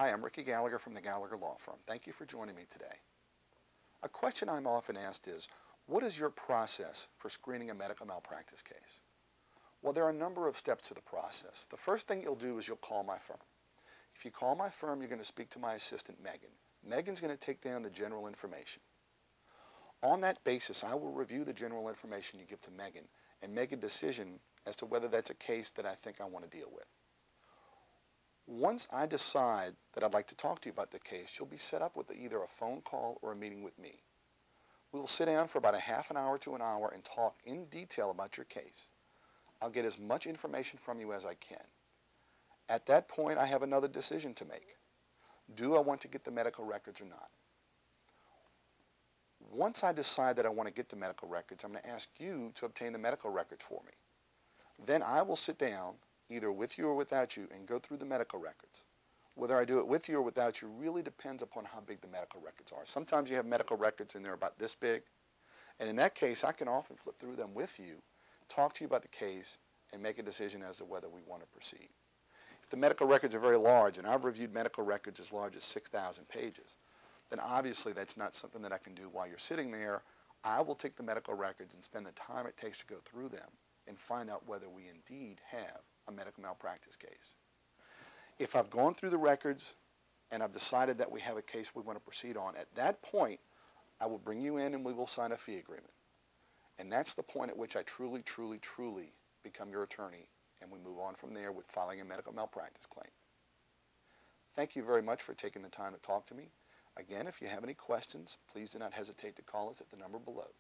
Hi, I'm Ricky Gallagher from the Gallagher Law Firm. Thank you for joining me today. A question I'm often asked is, what is your process for screening a medical malpractice case? Well, there are a number of steps to the process. The first thing you'll do is you'll call my firm. If you call my firm, you're going to speak to my assistant, Megan. Megan's going to take down the general information. On that basis, I will review the general information you give to Megan and make a decision as to whether that's a case that I think I want to deal with. Once I decide that I'd like to talk to you about the case, you'll be set up with either a phone call or a meeting with me. We will sit down for about a half an hour to an hour and talk in detail about your case. I'll get as much information from you as I can. At that point, I have another decision to make. Do I want to get the medical records or not? Once I decide that I want to get the medical records, I'm going to ask you to obtain the medical records for me. Then I will sit down, either with you or without you, and go through the medical records. Whether I do it with you or without you really depends upon how big the medical records are. Sometimes you have medical records and they're about this big, and in that case, I can often flip through them with you, talk to you about the case, and make a decision as to whether we want to proceed. If the medical records are very large, and I've reviewed medical records as large as 6,000 pages, then obviously that's not something that I can do while you're sitting there. I will take the medical records and spend the time it takes to go through them and find out whether we indeed have a medical malpractice case. If I've gone through the records and I've decided that we have a case we want to proceed on, at that point, I will bring you in and we will sign a fee agreement. And that's the point at which I truly become your attorney, and we move on from there with filing a medical malpractice claim. Thank you very much for taking the time to talk to me. Again, if you have any questions, please do not hesitate to call us at the number below.